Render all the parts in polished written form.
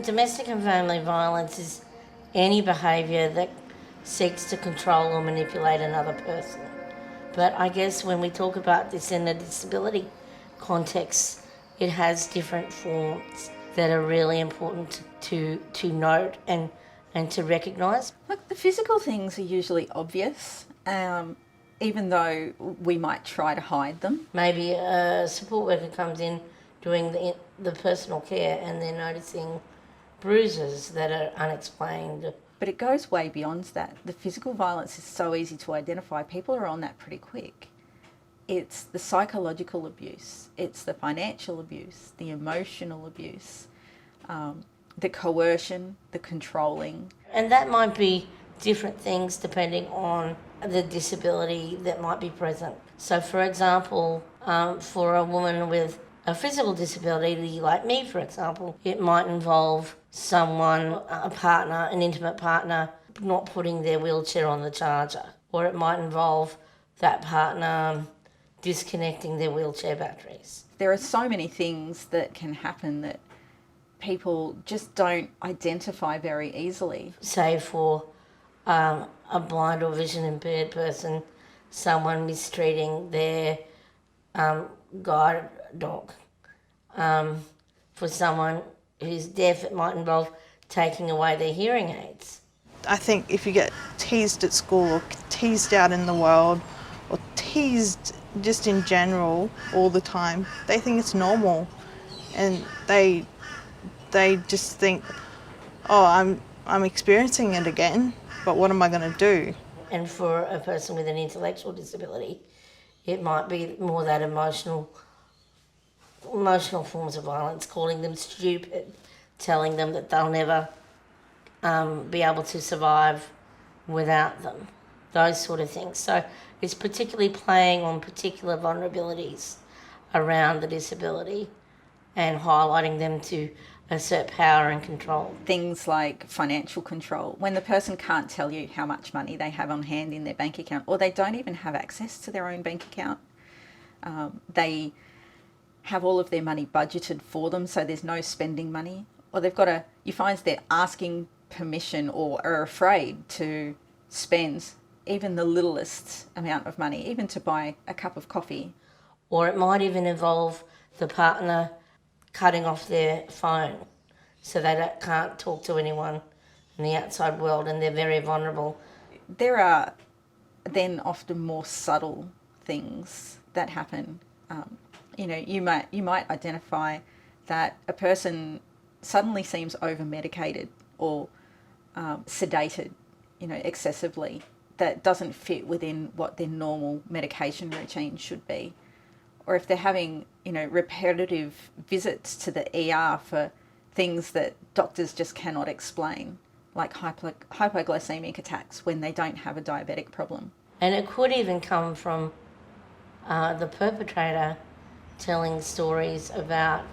Domestic and family violence is any behaviour that seeks to control or manipulate another person. But I guess when we talk about this in a disability context, it has different forms that are really important to note and to recognise. Look, the physical things are usually obvious, even though we might try to hide them. Maybe a support worker comes in doing the personal care and they're noticing bruises that are unexplained. But it goes way beyond that. The physical violence is so easy to identify. People are on that pretty quick. It's the psychological abuse, it's the financial abuse, the emotional abuse, the coercion, the controlling. And that might be different things depending on the disability that might be present. So, for example, for a woman with a physical disability like me, for example, it might involve someone, a partner, an intimate partner, not putting their wheelchair on the charger. Or it might involve that partner disconnecting their wheelchair batteries. There are so many things that can happen that people just don't identify very easily. Say for a blind or vision impaired person, someone mistreating their guide dog. For someone who's deaf, it might involve taking away their hearing aids. I think if you get teased at school or teased out in the world or teased just in general all the time, they think it's normal, and they just think, oh, I'm experiencing it again, but what am I going to do? And for a person with an intellectual disability, it might be more that emotional forms of violence, calling them stupid, telling them that they'll never be able to survive without them, those sort of things. So it's particularly playing on particular vulnerabilities around the disability and highlighting them to assert power and control. Things like financial control, when the person can't tell you how much money they have on hand in their bank account, or they don't even have access to their own bank account. They have all of their money budgeted for them, so there's no spending money. Or you find they're asking permission or are afraid to spend even the littlest amount of money, even to buy a cup of coffee. Or it might even involve the partner cutting off their phone so they can't talk to anyone in the outside world, and they're very vulnerable. There are then often more subtle things that happen. You might identify that a person suddenly seems over-medicated or sedated, excessively, that doesn't fit within what their normal medication routine should be. Or if they're having, repetitive visits to the ER for things that doctors just cannot explain, like hypoglycemic attacks when they don't have a diabetic problem. And it could even come from the perpetrator telling stories about,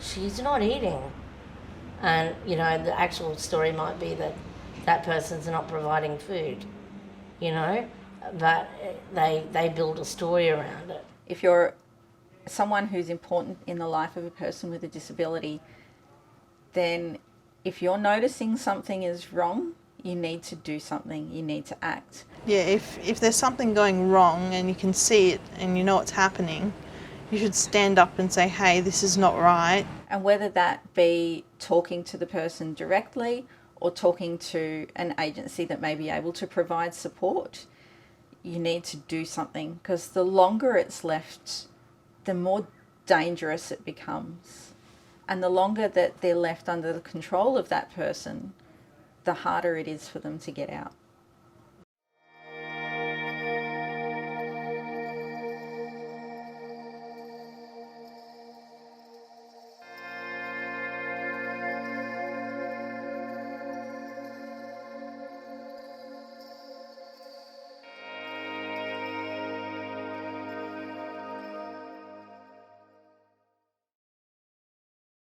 she's not eating. And, the actual story might be that person's not providing food, but they build a story around it. If you're someone who's important in the life of a person with a disability, then if you're noticing something is wrong, you need to do something, you need to act. Yeah, if there's something going wrong and you can see it and you know what's happening, you should stand up and say, hey, this is not right. And whether that be talking to the person directly or talking to an agency that may be able to provide support, you need to do something, because the longer it's left, the more dangerous it becomes. And the longer that they're left under the control of that person, the harder it is for them to get out.